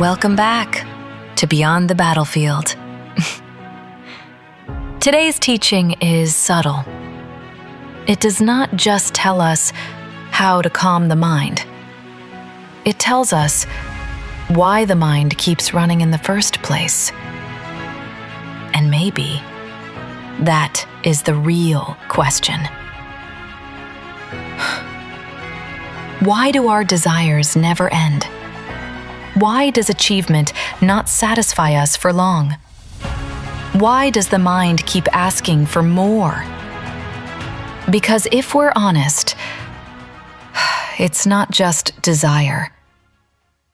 Welcome back to Beyond the Battlefield. Today's teaching is subtle. It does not just tell us how to calm the mind. It tells us why the mind keeps running in the first place. And maybe that is the real question. Why do our desires never end? Why does achievement not satisfy us for long? Why does the mind keep asking for more? Because if we're honest, it's not just desire.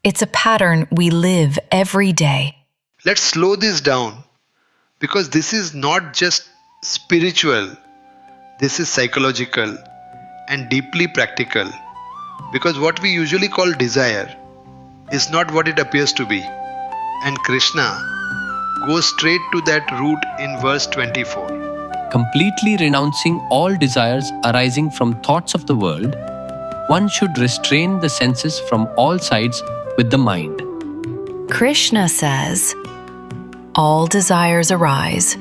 It's a pattern we live every day. Let's slow this down, because this is not just spiritual, this is psychological and deeply practical. Because what we usually call desire is not what it appears to be. And Krishna goes straight to that root in verse 24. Completely renouncing all desires arising from thoughts of the world, one should restrain the senses from all sides with the mind. Krishna says, all desires arise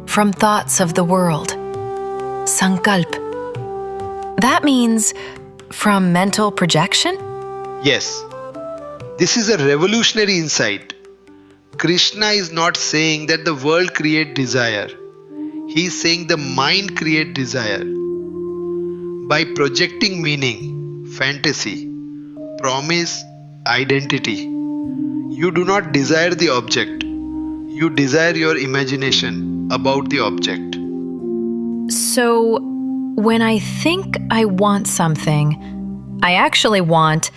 from thoughts of the world. Sankalp. That means from mental projection? Yes, this is a revolutionary insight. Krishna is not saying that the world creates desire. He is saying the mind creates desire. By projecting meaning, fantasy, promise, identity, you do not desire the object. You desire your imagination about the object. So, when I think I want something, I actually want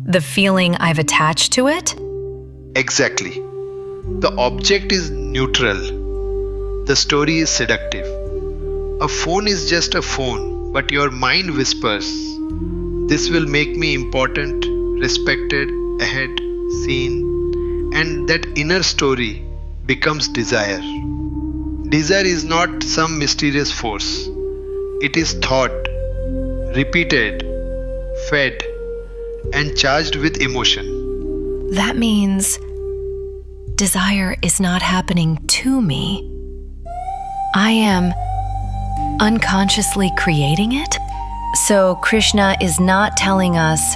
the feeling I've attached to it? Exactly. The object is neutral. The story is seductive. A phone is just a phone, but your mind whispers, this will make me important, respected, ahead, seen, and that inner story becomes desire. Desire is not some mysterious force. It is thought, repeated, fed, and charged with emotion. That means desire is not happening to me. I am unconsciously creating it? So Krishna is not telling us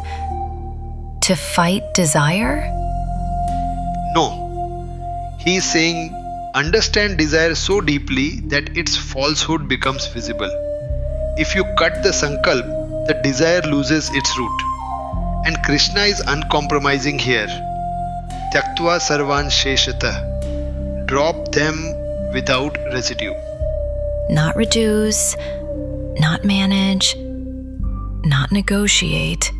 to fight desire? No. He is saying, understand desire so deeply that its falsehood becomes visible. If you cut the sankalp, the desire loses its root. And Krishna is uncompromising here. Tyaktva sarvan sheshata. Drop them without residue. Not reduce, not manage, not negotiate.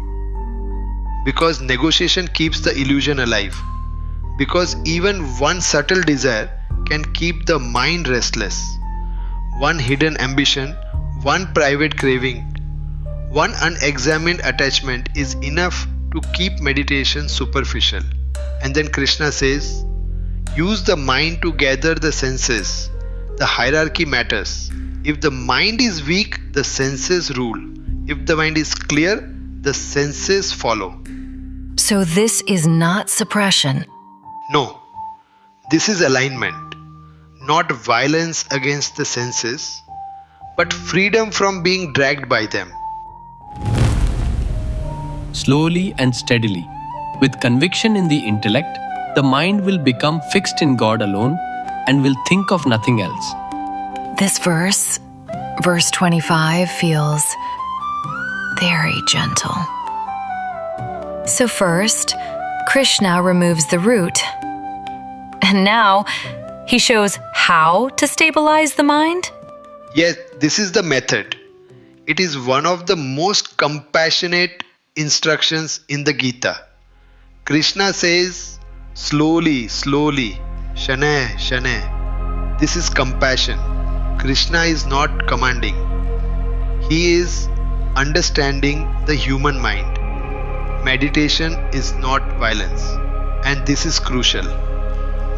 Because negotiation keeps the illusion alive. Because even one subtle desire can keep the mind restless. One hidden ambition, one private craving, one unexamined attachment is enough to keep meditation superficial. And then Krishna says, use the mind to gather the senses. The hierarchy matters. If the mind is weak, the senses rule. If the mind is clear, the senses follow. So this is not suppression. No, this is alignment. Not violence against the senses, but freedom from being dragged by them. Slowly and steadily, with conviction in the intellect, the mind will become fixed in God alone and will think of nothing else. This verse 25, feels very gentle. So first, Krishna removes the root. And now, he shows how to stabilize the mind? Yes, this is the method. It is one of the most compassionate instructions in the Gita. Krishna says, slowly, slowly, shanay, shanay. This is compassion. Krishna is not commanding. He is understanding the human mind. Meditation is not violence. And this is crucial.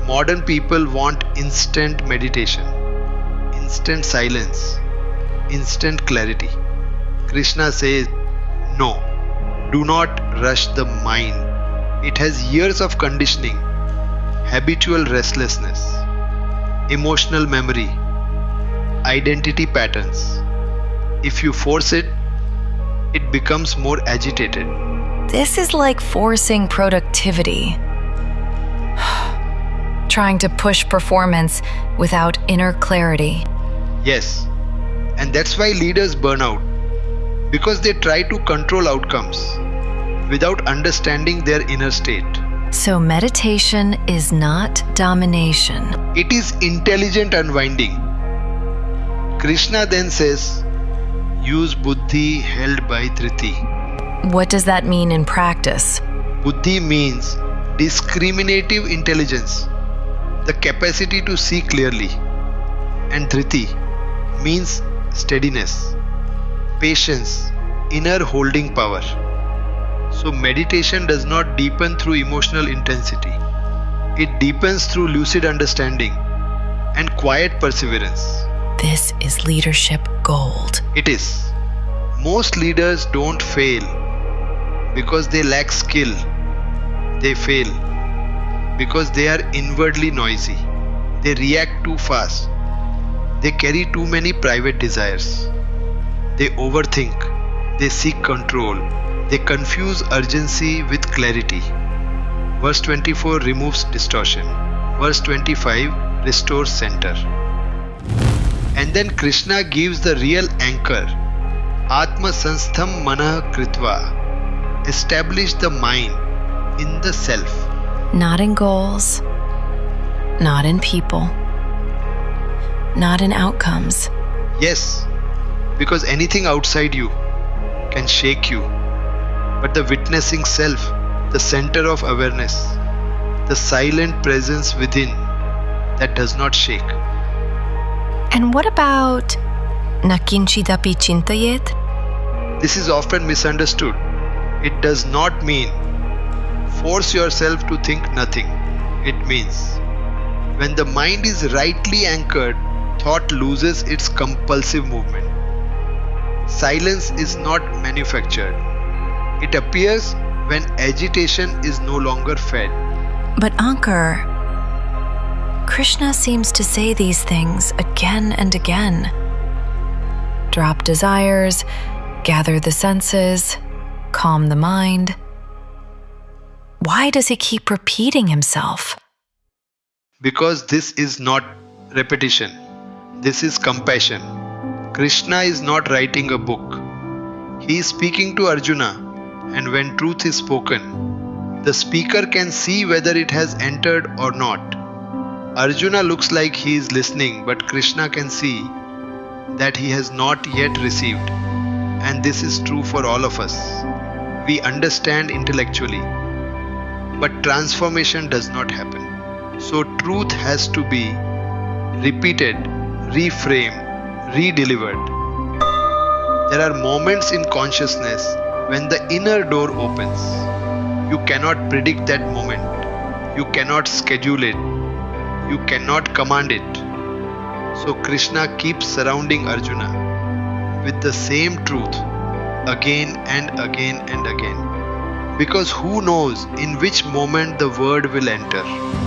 Modern people want instant meditation, instant silence, instant clarity. Krishna says, no, do not rush the mind. It has years of conditioning, habitual restlessness, emotional memory, identity patterns. If you force it, it becomes more agitated. This is like forcing productivity. Trying to push performance without inner clarity. Yes, and that's why leaders burn out, because they try to control outcomes without understanding their inner state. So meditation is not domination. It is intelligent unwinding. Krishna then says, use buddhi held by Triti. What does that mean in practice? Buddhi means discriminative intelligence, the capacity to see clearly. And Dhriti means steadiness, patience, inner holding power. So meditation does not deepen through emotional intensity. It deepens through lucid understanding and quiet perseverance. This is leadership gold. It is. Most leaders don't fail because they lack skill. They fail because they are inwardly noisy. They react too fast. They carry too many private desires. They overthink. They seek control. They confuse urgency with clarity. Verse 24 removes distortion. Verse 25 restores center. And then Krishna gives the real anchor. Atma Sanstham Manah Kritva. Establish the mind in the self. Not in goals, not in people, not in outcomes. Yes, because anything outside you can shake you. But the witnessing self, the center of awareness, the silent presence within, that does not shake. And what about nakinchidapi chintayet? This is often misunderstood. It does not mean force yourself to think nothing. It means when the mind is rightly anchored, thought loses its compulsive movement. Silence is not manufactured. It appears when agitation is no longer fed. But Ankur, Krishna seems to say these things again and again. Drop desires, gather the senses, calm the mind. Why does he keep repeating himself? Because this is not repetition. This is compassion. Krishna is not writing a book. He is speaking to Arjuna, and when truth is spoken, the speaker can see whether it has entered or not. Arjuna looks like he is listening, but Krishna can see that he has not yet received. And this is true for all of us. We understand intellectually, but transformation does not happen. So truth has to be repeated, reframed, redelivered. There are moments in consciousness when the inner door opens. You cannot predict that moment. You cannot schedule it. You cannot command it. So Krishna keeps surrounding Arjuna with the same truth again and again and again. Because who knows in which moment the word will enter.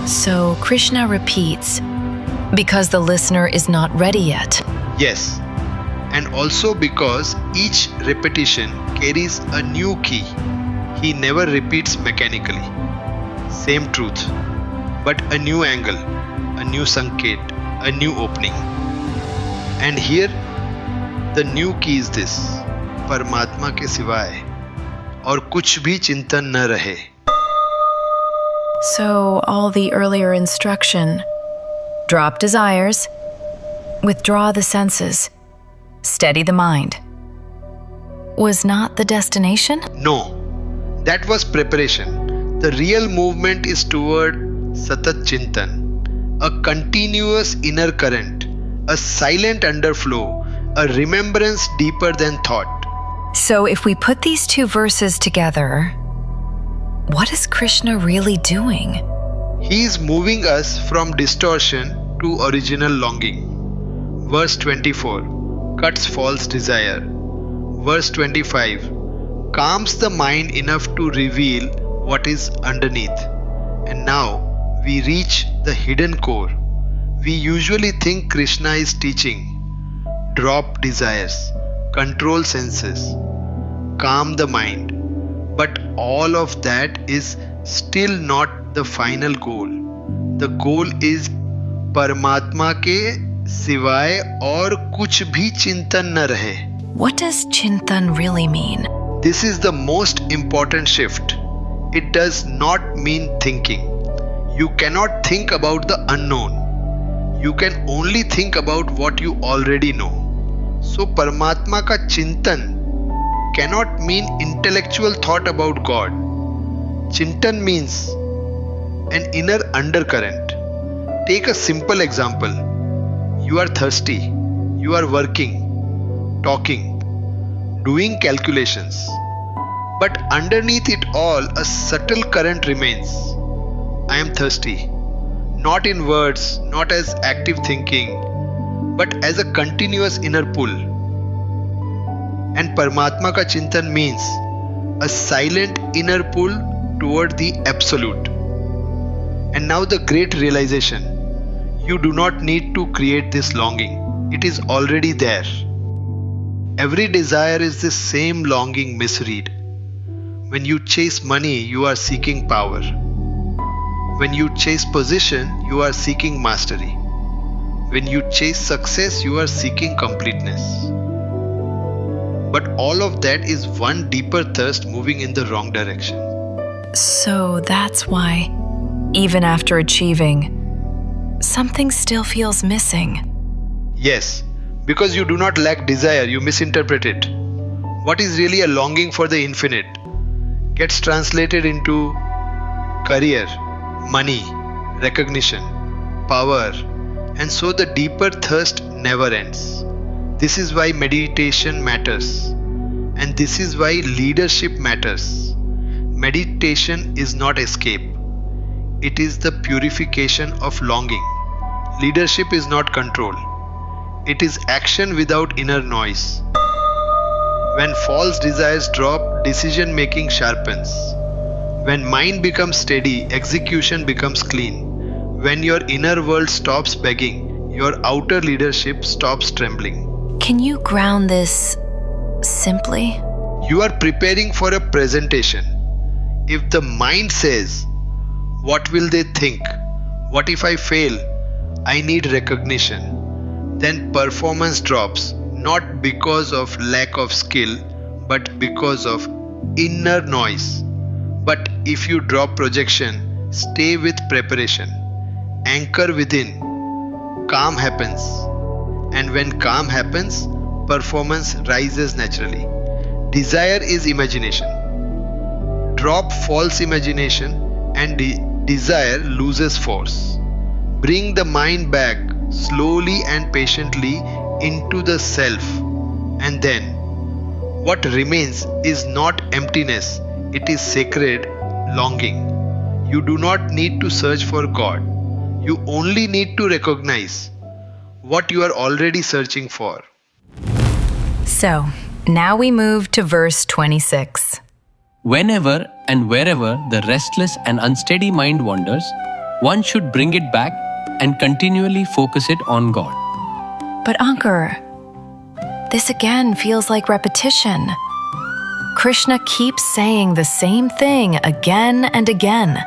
So Krishna repeats because the listener is not ready yet. Yes, and also because each repetition carries a new key. He never repeats mechanically. Same truth, but a new angle, a new sanket, a new opening. And here, the new key is this: परमात्मा के सिवाय और कुछ भी चिंतन न रहे. So all the earlier instruction, drop desires, withdraw the senses, steady the mind, was not the destination? No, that was preparation. The real movement is toward Satat Chintan, a continuous inner current, a silent underflow, a remembrance deeper than thought. So if we put these two verses together, what is Krishna really doing? He is moving us from distortion to original longing. Verse 24 cuts false desire. Verse 25 calms the mind enough to reveal what is underneath. And now we reach the hidden core. We usually think Krishna is teaching, drop desires, control senses, calm the mind. But all of that is still not the final goal. The goal is परमात्मा के सिवाय और कुछ भी चिंतन न रहे. What does Chintan really mean? This is the most important shift. It does not mean thinking. You cannot think about the unknown. You can only think about what you already know. So Paramatma ka Chintan cannot mean intellectual thought about God. Chintan means an inner undercurrent. Take a simple example. You are thirsty. You are working, talking, doing calculations. But underneath it all, a subtle current remains. I am thirsty. Not in words, not as active thinking, but as a continuous inner pull. And Paramatma ka Chintan means a silent inner pull toward the Absolute. And now the great realization. You do not need to create this longing. It is already there. Every desire is the same longing misread. When you chase money, you are seeking power. When you chase position, you are seeking mastery. When you chase success, you are seeking completeness. But all of that is one deeper thirst moving in the wrong direction. So that's why, even after achieving, something still feels missing. Yes, because you do not lack desire, you misinterpret it. What is really a longing for the infinite gets translated into career, money, recognition, power, and so the deeper thirst never ends. This is why meditation matters, and this is why leadership matters. Meditation is not escape. It is the purification of longing. Leadership is not control. It is action without inner noise. When false desires drop, decision making sharpens. When mind becomes steady, execution becomes clean. When your inner world stops begging, your outer leadership stops trembling. Can you ground this simply? You are preparing for a presentation. If the mind says, what will they think? What if I fail? I need recognition. Then performance drops, not because of lack of skill, but because of inner noise. But if you drop projection, stay with preparation. Anchor within. Calm happens. And when calm happens, performance rises naturally. Desire is imagination. Drop false imagination and desire loses force. Bring the mind back slowly and patiently into the self, and then what remains is not emptiness, it is sacred longing. You do not need to search for God. You only need to recognize what you are already searching for. So, now we move to verse 26. Whenever and wherever the restless and unsteady mind wanders, one should bring it back and continually focus it on God. But Ankur, this again feels like repetition. Krishna keeps saying the same thing again and again.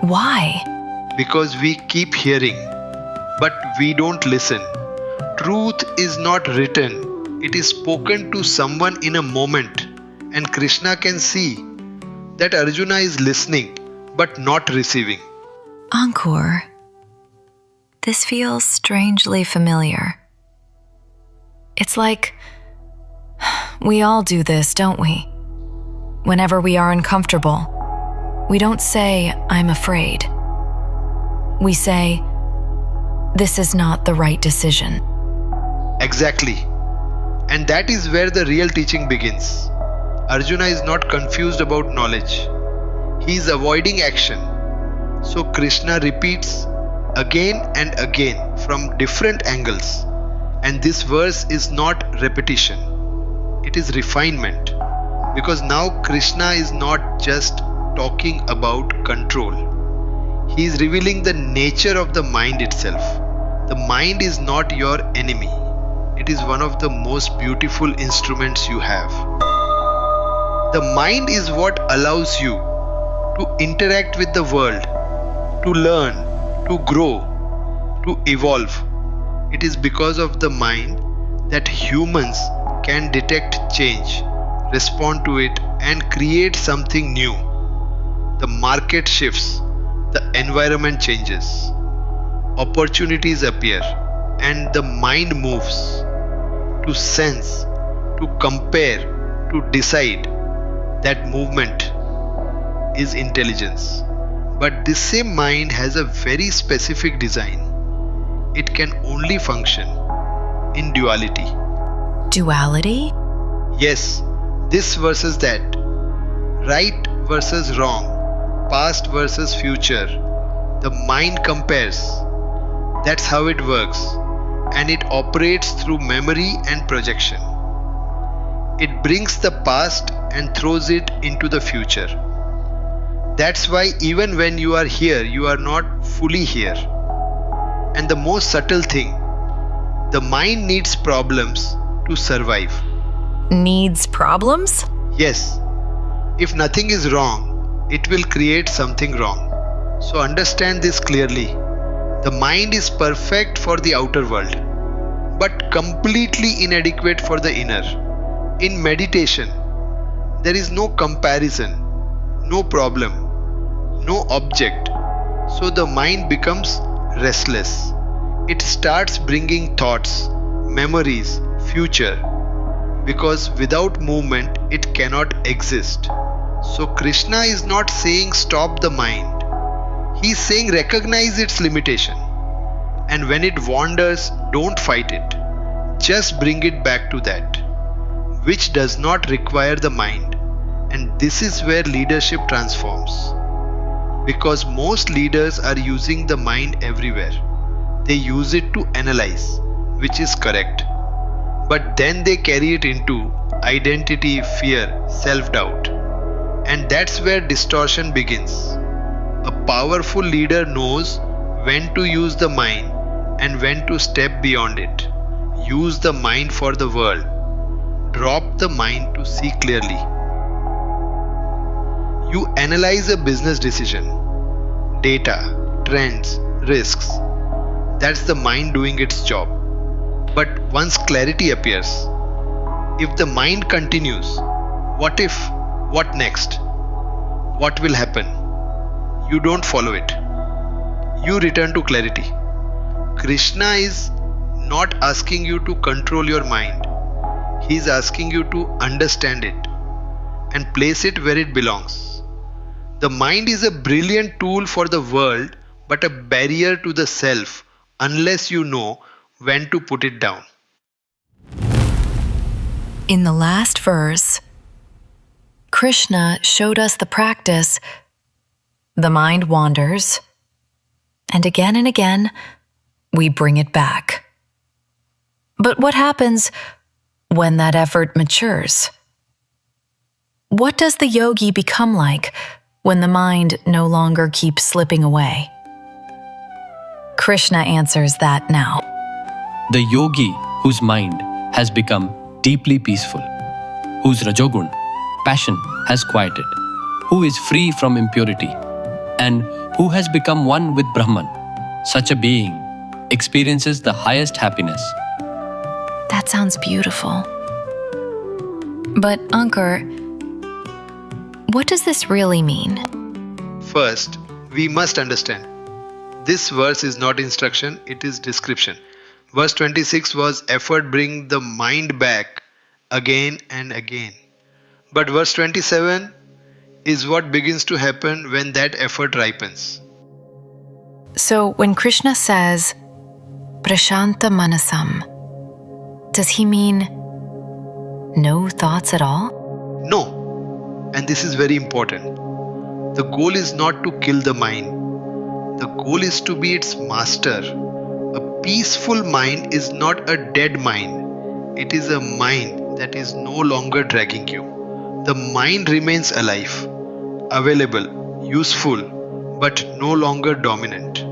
Why? Because we keep hearing, but we don't listen. Truth is not written, it is spoken to someone in a moment, and Krishna can see that Arjuna is listening but not receiving. Ankur, this feels strangely familiar. It's like we all do this, don't we? Whenever we are uncomfortable, we don't say, I'm afraid. We say, this is not the right decision. Exactly. And that is where the real teaching begins. Arjuna is not confused about knowledge. He is avoiding action. So Krishna repeats again and again from different angles. And this verse is not repetition. It is refinement. Because now Krishna is not just talking about control. He is revealing the nature of the mind itself. The mind is not your enemy. It is one of the most beautiful instruments you have. The mind is what allows you to interact with the world, to learn, to grow, to evolve. It is because of the mind that humans can detect change, respond to it, and create something new. The market shifts, the environment changes, opportunities appear, and the mind moves to sense, to compare, to decide. That movement is intelligence. But this same mind has a very specific design. It can only function in duality. Duality? Yes, this versus that. Right versus wrong. Past versus future. The mind compares. That's how it works. And it operates through memory and projection. It brings the past and throws it into the future. That's why even when you are here, you are not fully here. And the most subtle thing, the mind needs problems to survive. Needs problems? Yes, if nothing is wrong, it will create something wrong. So understand this clearly. The mind is perfect for the outer world, but completely inadequate for the inner. In meditation, there is no comparison, no problem, no object. So the mind becomes restless. It starts bringing thoughts, memories, future, because without movement it cannot exist. So Krishna is not saying stop the mind. He is saying recognize its limitation. And when it wanders, don't fight it. Just bring it back to that, which does not require the mind. And this is where leadership transforms. Because most leaders are using the mind everywhere. They use it to analyze, which is correct. But then they carry it into identity, fear, self-doubt. And that's where distortion begins. A powerful leader knows when to use the mind and when to step beyond it. Use the mind for the world. Drop the mind to see clearly. You analyze a business decision, data, trends, risks. That's the mind doing its job. But once clarity appears, if the mind continues, what if, what next? What will happen? You don't follow it. You return to clarity. Krishna is not asking you to control your mind. He is asking you to understand it and place it where it belongs. The mind is a brilliant tool for the world, but a barrier to the self unless you know when to put it down. In the last verse, Krishna showed us the practice. The mind wanders, and again, we bring it back. But what happens when that effort matures? What does the yogi become like when the mind no longer keeps slipping away? Krishna answers that now. The yogi whose mind has become deeply peaceful, whose rajogun, passion, has quieted, who is free from impurity, and who has become one with Brahman, such a being experiences the highest happiness. That sounds beautiful. But Ankur, what does this really mean? First, we must understand. This verse is not instruction, it is description. Verse 26 was effort bring the mind back again and again. But verse 27 is what begins to happen when that effort ripens. So when Krishna says, Prashanta Manasam, does he mean no thoughts at all? No. And this is very important. The goal is not to kill the mind. The goal is to be its master. A peaceful mind is not a dead mind. It is a mind that is no longer dragging you. The mind remains alive, available, useful, but no longer dominant.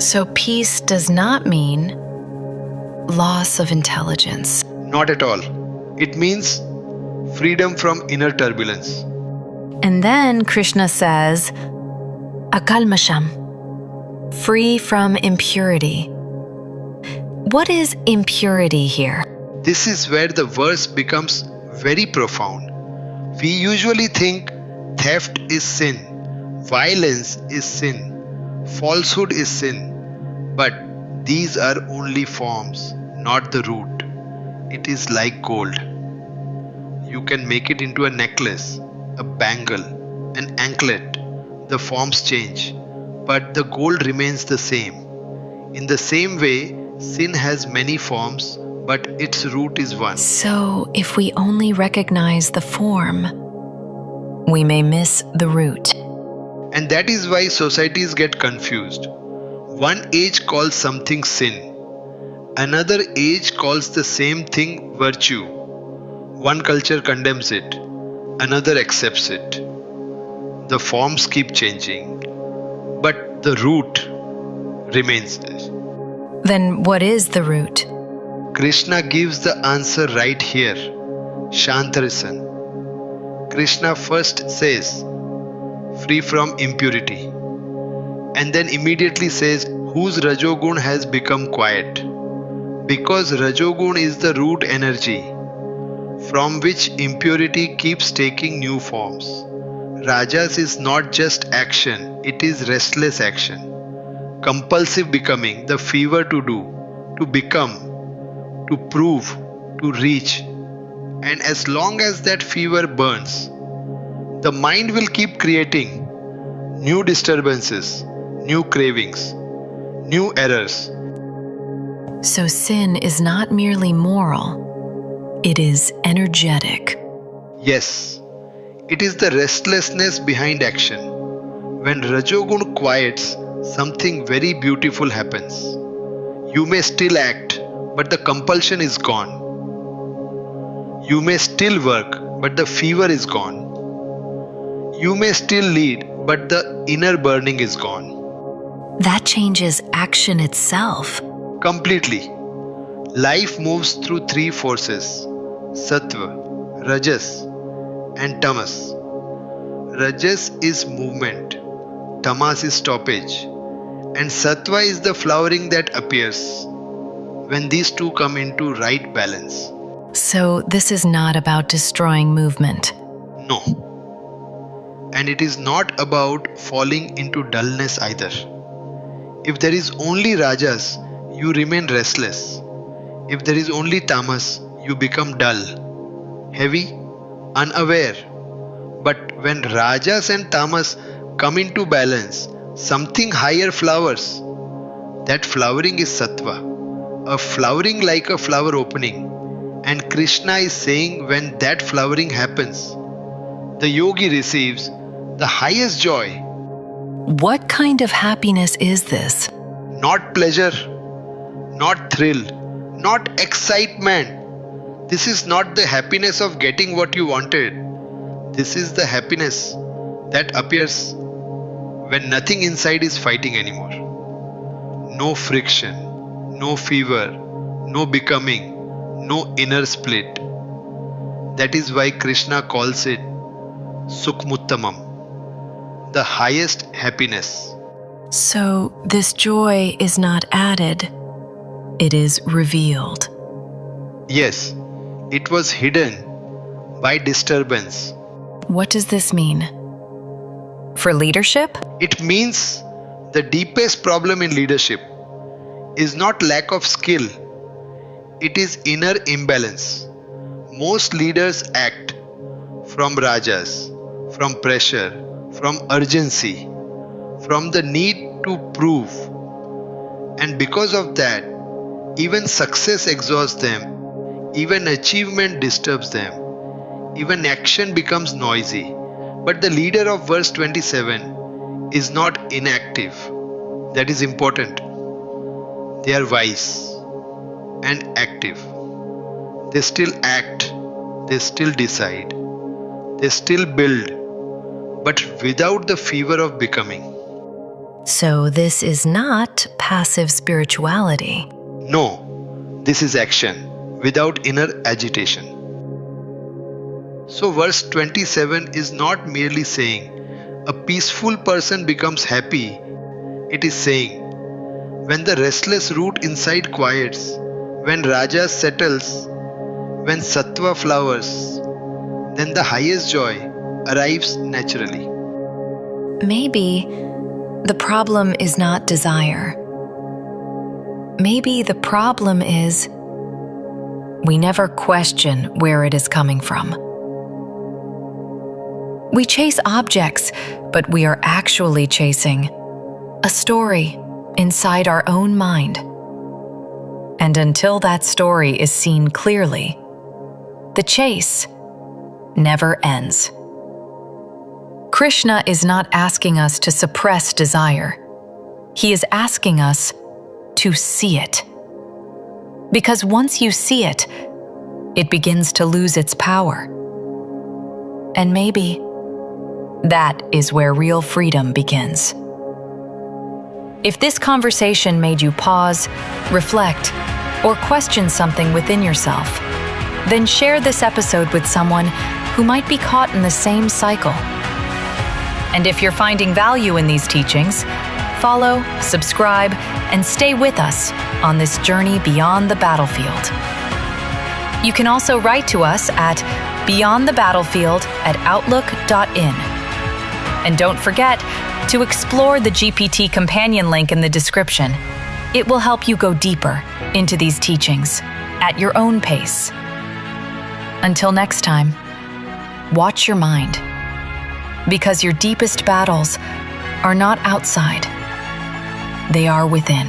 So peace does not mean loss of intelligence. Not at all. It means freedom from inner turbulence. And then Krishna says, akalmasham, free from impurity. What is impurity here? This is where the verse becomes very profound. We usually think theft is sin, violence is sin, falsehood is sin, but these are only forms, not the root. It is like gold. You can make it into a necklace, a bangle, an anklet. The forms change, but the gold remains the same. In the same way, sin has many forms, but its root is one. So if we only recognize the form, we may miss the root. And that is why societies get confused. One age calls something sin. Another age calls the same thing virtue. One culture condemns it. Another accepts it. The forms keep changing, but the root remains there. Then what is the root? Krishna gives the answer right here. Shantarisan. Krishna first says, free from impurity, and then immediately says, whose Rajogun has become quiet. Because Rajogun is the root energy from which impurity keeps taking new forms. Rajas is not just action, it is restless action. Compulsive becoming, the fever to do, to become, to prove, to reach. And as long as that fever burns, the mind will keep creating new disturbances, new cravings, new errors. So sin is not merely moral, it is energetic. Yes, it is the restlessness behind action. When Rajogun quiets, something very beautiful happens. You may still act, but the compulsion is gone. You may still work, but the fever is gone. You may still lead, but the inner burning is gone. That changes action itself. Completely. Life moves through three forces: Sattva, Rajas, and Tamas. Rajas is movement, Tamas is stoppage, and Sattva is the flowering that appears when these two come into right balance. So this is not about destroying movement. No. And it is not about falling into dullness either. If there is only Rajas, you remain restless. If there is only Tamas, you become dull, heavy, unaware. But when Rajas and Tamas come into balance, something higher flowers. That flowering is Sattva, a flowering like a flower opening. And Krishna is saying when that flowering happens, the yogi receives the highest joy. What kind of happiness is this? Not pleasure, not thrill, not excitement. This is not the happiness of getting what you wanted. This is the happiness that appears when nothing inside is fighting anymore. No friction, no fever, no becoming, no inner split. That is why Krishna calls it Sukhmuttamam, the highest happiness. So this joy is not added, it is revealed. Yes, it was hidden by disturbance. What does this mean? For leadership? It means the deepest problem in leadership is not lack of skill, it is inner imbalance. Most leaders act from rajas, from pressure, from urgency, from the need to prove. And because of that, even success exhausts them, even achievement disturbs them, even action becomes noisy. But the leader of verse 27 is not inactive. That is important. They are wise and active. They still act, they still decide, they still build, but without the fever of becoming. So this is not passive spirituality. No, this is action without inner agitation. So verse 27 is not merely saying a peaceful person becomes happy. It is saying when the restless root inside quiets, when Raja settles, when Sattva flowers, then the highest joy arrives naturally. Maybe the problem is not desire. Maybe the problem is we never question where it is coming from. We chase objects, but we are actually chasing a story inside our own mind. And until that story is seen clearly, the chase never ends. Krishna is not asking us to suppress desire. He is asking us to see it. Because once you see it, it begins to lose its power. And maybe that is where real freedom begins. If this conversation made you pause, reflect, or question something within yourself, then share this episode with someone who might be caught in the same cycle. And if you're finding value in these teachings, follow, subscribe, and stay with us on this journey beyond the battlefield. You can also write to us at beyondthebattlefield@outlook.in. And don't forget to explore the GPT companion link in the description. It will help you go deeper into these teachings at your own pace. Until next time, watch your mind, because your deepest battles are not outside, they are within.